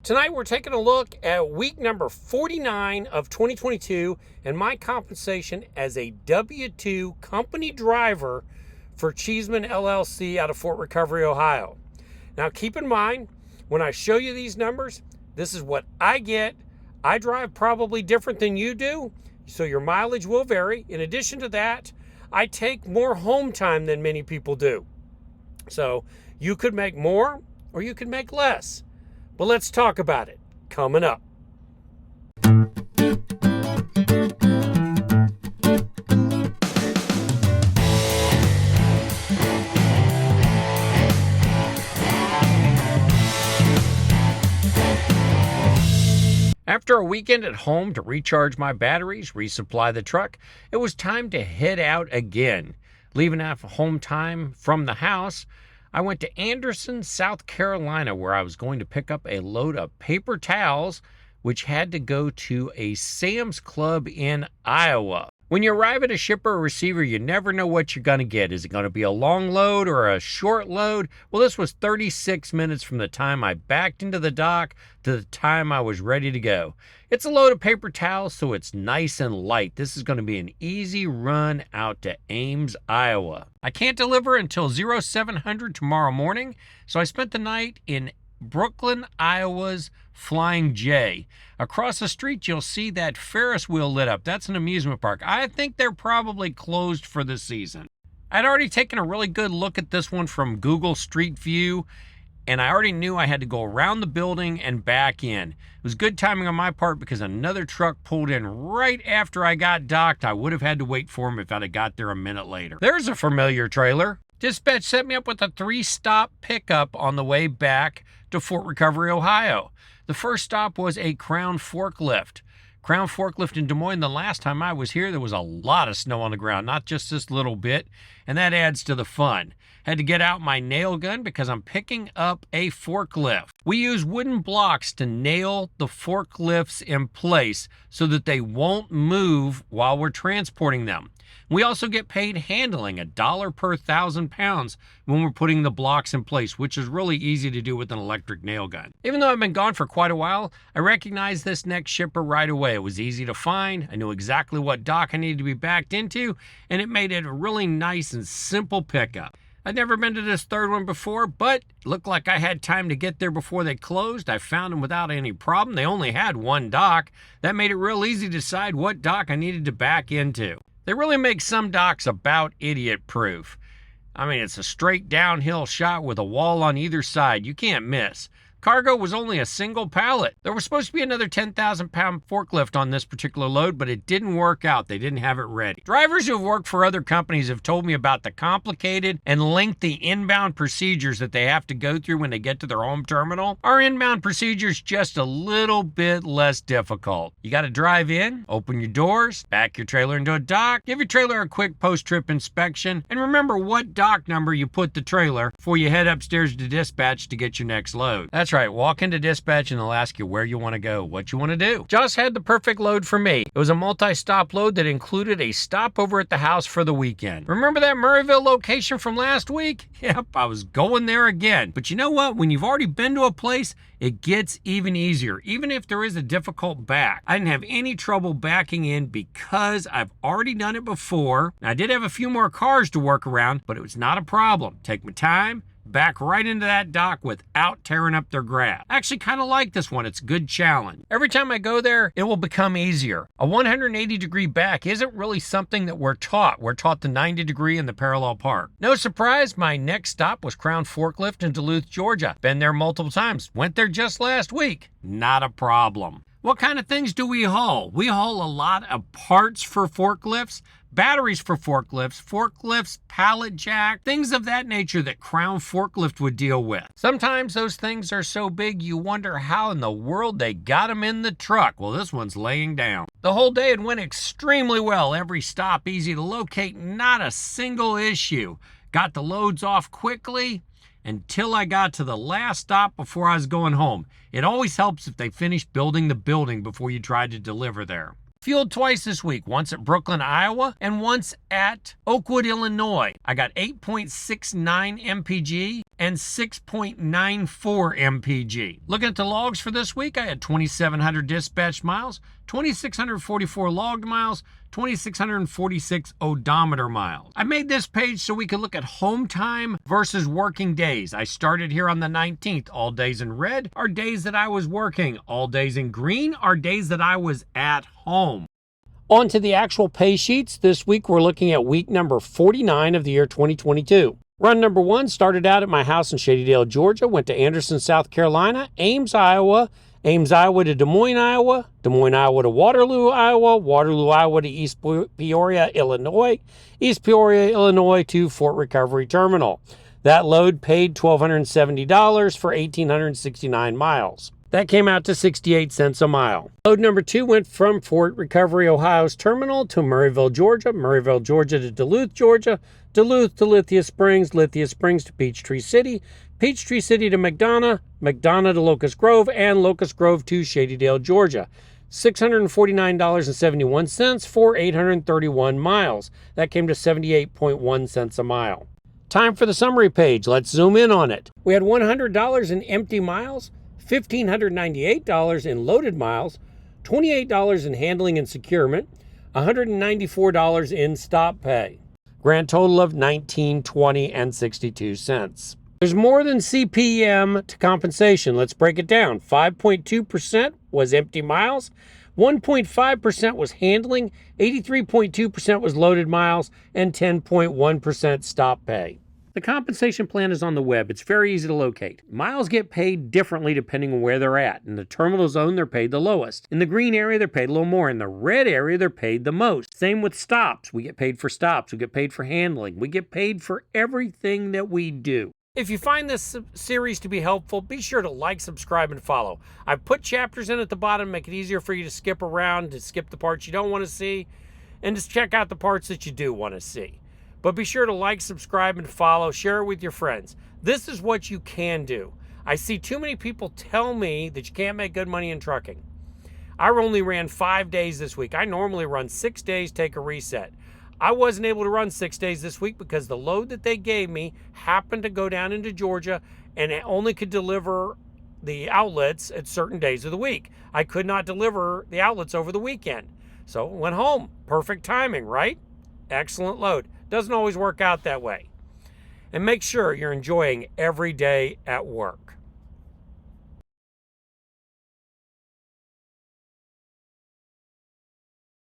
Tonight we're taking a look at week number 49 of 2022 and my compensation as a W-2 company driver for Cheeseman LLC out of Fort Recovery, Ohio. Now keep in mind, when I show you these numbers, this is what I get. I drive probably different than you do, so your mileage will vary. In addition to that, I take more home time than many people do. So you could make more or you could make less. But let's talk about it coming up. After a weekend at home to recharge my batteries, resupply the truck, it was time to head out again. Leaving out home time from the house, I went to Anderson, South Carolina, where I was going to pick up a load of paper towels, which had to go to a Sam's Club in Iowa. When you arrive at a shipper or receiver, you never know what you're going to get. Is it going to be a long load or a short load? Well, this was 36 minutes from the time I backed into the dock to the time I was ready to go. It's a load of paper towels, so it's nice and light. This is going to be an easy run out to Ames, Iowa. I can't deliver until 0700 tomorrow morning, so I spent the night in Brooklyn, Iowa's Flying J. Across the street, you'll see that Ferris wheel lit up. That's an amusement park. I think they're probably closed for the season. I'd already taken a really good look at this one from Google Street View, and I already knew I had to go around the building and back in. It was good timing on my part because another truck pulled in right after I got docked. I would have had to wait for him if I'd have got there a minute later. There's a familiar trailer. Dispatch set me up with a 3-stop pickup on the way back to Fort Recovery, Ohio. The first stop was a Crown forklift. Crown forklift in Des Moines. The last time I was here, there was a lot of snow on the ground, not just this little bit, and that adds to the fun. Had to get out my nail gun because I'm picking up a forklift. We use wooden blocks to nail the forklifts in place so that they won't move while we're transporting them. We also get paid handling $1 per 1,000 pounds when we're putting the blocks in place, which is really easy to do with an electric nail gun. Even though I've been gone for quite a while, I recognized this next shipper right away. It was easy to find. I knew exactly what dock I needed to be backed into, and it made it a really nice and simple pickup. I'd never been to this third one before, but it looked like I had time to get there before they closed. I found them without any problem. They only had one dock. That made it real easy to decide what dock I needed to back into. They really make some docks about idiot-proof. I mean, it's a straight downhill shot with a wall on either side. You can't miss. Cargo was only a single pallet. There was supposed to be another 10,000-pound forklift on this particular load, but it didn't work out. They didn't have it ready. Drivers who have worked for other companies have told me about the complicated and lengthy inbound procedures that they have to go through when they get to their home terminal. Our inbound procedure is just a little bit less difficult. You got to drive in, open your doors, back your trailer into a dock, give your trailer a quick post-trip inspection, and remember what dock number you put the trailer before you head upstairs to dispatch to get your next load. That's right, walk into dispatch and they'll ask you where you want to go, what you want to do. Just had the perfect load for me. It was a multi-stop load that included a stopover at the house for the weekend. Remember that Murrayville location from last week? Yep, I was going there again. But you know what? When you've already been to a place, it gets even easier, even if there is a difficult back. I didn't have any trouble backing in because I've already done it before. I did have a few more cars to work around, but it was not a problem. Take my time, back right into that dock without tearing up their grass. I actually kind of like this one. It's a good challenge. Every time I go there, it will become easier. A 180-degree back isn't really something that we're taught. We're taught the 90-degree and the parallel park. No surprise, my next stop was Crown Forklift in Duluth, Georgia. Been there multiple times. Went there just last week. Not a problem. What kind of things do we haul? We haul a lot of parts for forklifts, batteries for forklifts, pallet jack, things of that nature that Crown Forklift would deal with. Sometimes those things are so big you wonder how in the world they got them in the truck. Well, this one's laying down. The whole day it went extremely well. Every stop easy to locate, not a single issue. Got the loads off quickly until I got to the last stop before I was going home. It always helps if they finish building the building before you try to deliver there. Fueled twice this week, once at Brooklyn, Iowa, and once at Oakwood, Illinois. I got 8.69 mpg and 6.94 mpg. Looking at the logs for this week, I had 2,700 dispatched miles, 2,644 logged miles, 2,646 odometer miles. I made this page so we could look at home time versus working days. I started here on the 19th. All days in red are days that I was working. All days in green are days that I was at home. On to the actual pay sheets. This week we're looking at week number 49 of the year 2022. Run number 1 started out at my house in Shadydale, Georgia, went to Anderson, South Carolina, Ames, Iowa, Ames, Iowa to Des Moines, Iowa, Des Moines, Iowa to Waterloo, Iowa, Waterloo, Iowa to East Peoria, Illinois, East Peoria, Illinois to Fort Recovery Terminal. That load paid $1,270 for 1,869 miles. That came out to 68 cents a mile. Load number 2 went from Fort Recovery, Ohio's terminal to Murrayville, Georgia, Murrayville, Georgia to Duluth, Georgia, Duluth to Lithia Springs, Lithia Springs to Peachtree City, Peachtree City to McDonough, McDonough to Locust Grove, and Locust Grove to Shadydale, Georgia. $649.71 for 831 miles. That came to 78.1 cents a mile. Time for the summary page. Let's zoom in on it. We had $100 in empty miles, $1,598 in loaded miles, $28 in handling and securement, $194 in stop pay. Grand total of $19.20 and 62 cents. There's more than CPM to compensation. Let's break it down. 5.2% was empty miles, 1.5% was handling, 83.2% was loaded miles, and 10.1% stop pay. The compensation plan is on the web. It's very easy to locate. Miles get paid differently depending on where they're at. In the terminal zone, they're paid the lowest. In the green area, they're paid a little more. In the red area, they're paid the most. Same with stops. We get paid for stops. We get paid for handling. We get paid for everything that we do. If you find this series to be helpful, be sure to like, subscribe, and follow. I've put chapters in at the bottom, make it easier for you to skip around, to skip the parts you don't want to see, and just check out the parts that you do want to see. But be sure to like, subscribe, and follow. Share it with your friends. This is what you can do. I see too many people tell me that you can't make good money in trucking. I only ran 5 days this week. I normally run 6 days, take a reset. I wasn't able to run 6 days this week because the load that they gave me happened to go down into Georgia and it only could deliver the outlets at certain days of the week. I could not deliver the outlets over the weekend. So went home. Perfect timing, right? Excellent load. Doesn't always work out that way. And make sure you're enjoying every day at work.